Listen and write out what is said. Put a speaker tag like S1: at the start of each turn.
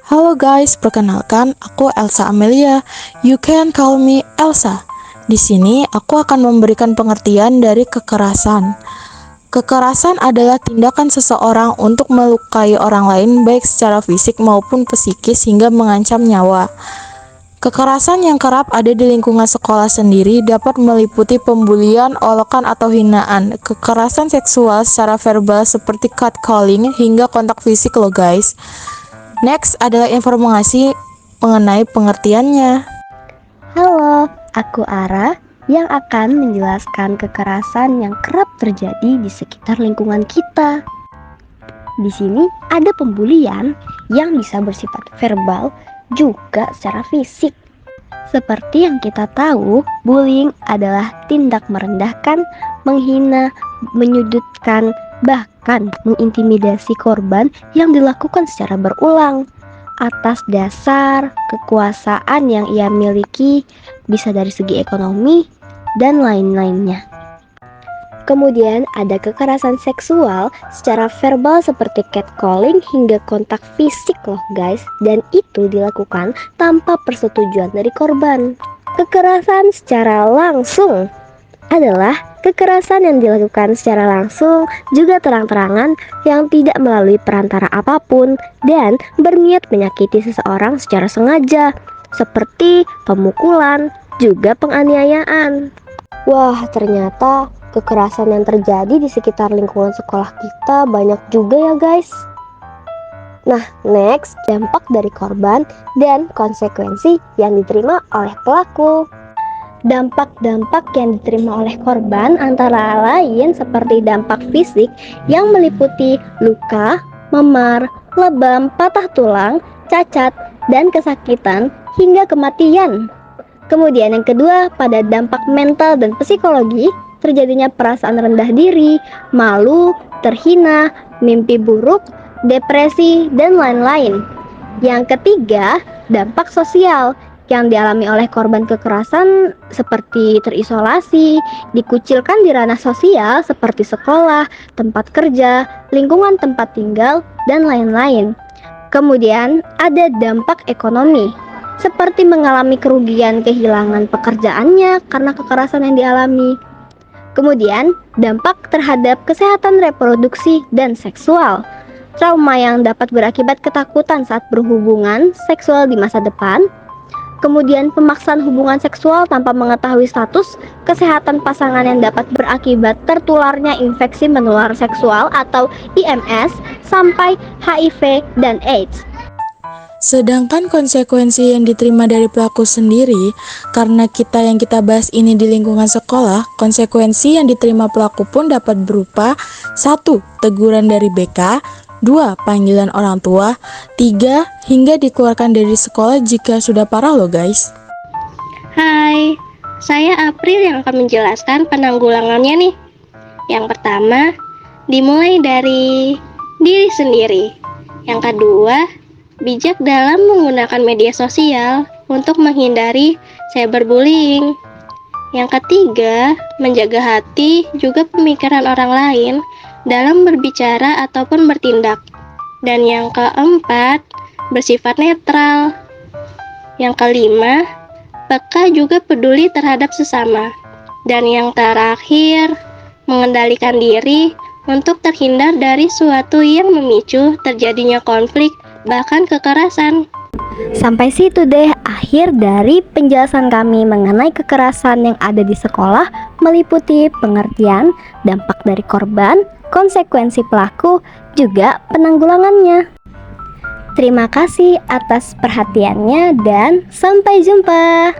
S1: Halo guys, perkenalkan aku Elsa Amelia. You can call me Elsa. Di sini aku akan memberikan pengertian dari kekerasan. Kekerasan adalah tindakan seseorang untuk melukai orang lain baik secara fisik maupun psikis hingga mengancam nyawa. Kekerasan yang kerap ada di lingkungan sekolah sendiri dapat meliputi pembulian, olokan atau hinaan, kekerasan seksual secara verbal seperti catcalling hingga kontak fisik loh guys. Next adalah informasi mengenai pengertiannya.
S2: Halo, aku Ara yang akan menjelaskan kekerasan yang kerap terjadi di sekitar lingkungan kita. Di sini ada pembulian yang bisa bersifat verbal juga secara fisik. Seperti yang kita tahu, bullying adalah tindak merendahkan, menghina, menyudutkan, bahkan mengintimidasi korban yang dilakukan secara berulang atas dasar kekuasaan yang ia miliki, bisa dari segi ekonomi dan lain-lainnya. Kemudian ada kekerasan seksual secara verbal seperti catcalling hingga kontak fisik loh guys, dan itu dilakukan tanpa persetujuan dari korban. Kekerasan secara langsung adalah kekerasan yang dilakukan secara langsung juga terang-terangan yang tidak melalui perantara apapun dan berniat menyakiti seseorang secara sengaja, seperti pemukulan, juga penganiayaan. Wah, ternyata kekerasan yang terjadi di sekitar lingkungan sekolah kita banyak juga ya guys. Nah, next, dampak dari korban dan konsekuensi yang diterima oleh pelaku. Dampak-dampak yang diterima oleh korban antara lain seperti dampak fisik yang meliputi luka, memar, lebam, patah tulang, cacat, dan kesakitan hingga kematian. Kemudian yang kedua, pada dampak mental dan psikologi, terjadinya perasaan rendah diri, malu, terhina, mimpi buruk, depresi, dan lain-lain. Yang ketiga, dampak sosial yang dialami oleh korban kekerasan seperti terisolasi, dikucilkan di ranah sosial seperti sekolah, tempat kerja, lingkungan tempat tinggal, dan lain-lain. Kemudian ada dampak ekonomi, seperti mengalami kerugian kehilangan pekerjaannya karena kekerasan yang dialami. Kemudian, dampak terhadap kesehatan reproduksi dan seksual. Trauma yang dapat berakibat ketakutan saat berhubungan seksual di masa depan. Kemudian, pemaksaan hubungan seksual tanpa mengetahui status kesehatan pasangan yang dapat berakibat tertularnya infeksi menular seksual atau IMS sampai HIV dan AIDS.
S1: Sedangkan konsekuensi yang diterima dari pelaku sendiri, karena yang kita bahas ini di lingkungan sekolah, konsekuensi yang diterima pelaku pun dapat berupa 1. Teguran dari BK, 2. Panggilan orang tua, 3. Hingga dikeluarkan dari sekolah jika sudah parah loh guys.
S3: Hai, saya April yang akan menjelaskan penanggulangannya nih. Yang pertama, dimulai dari diri sendiri. Yang kedua, bijak dalam menggunakan media sosial untuk menghindari cyberbullying. Yang ketiga, menjaga hati juga pemikiran orang lain dalam berbicara ataupun bertindak. Dan yang keempat, bersifat netral. Yang kelima, peka juga peduli terhadap sesama. Dan yang terakhir, mengendalikan diri untuk terhindar dari suatu yang memicu terjadinya konflik bahkan kekerasan.
S2: Sampai situ deh akhir dari penjelasan kami mengenai kekerasan yang ada di sekolah, meliputi pengertian, dampak dari korban, konsekuensi pelaku, juga penanggulangannya. Terima kasih atas perhatiannya dan sampai jumpa.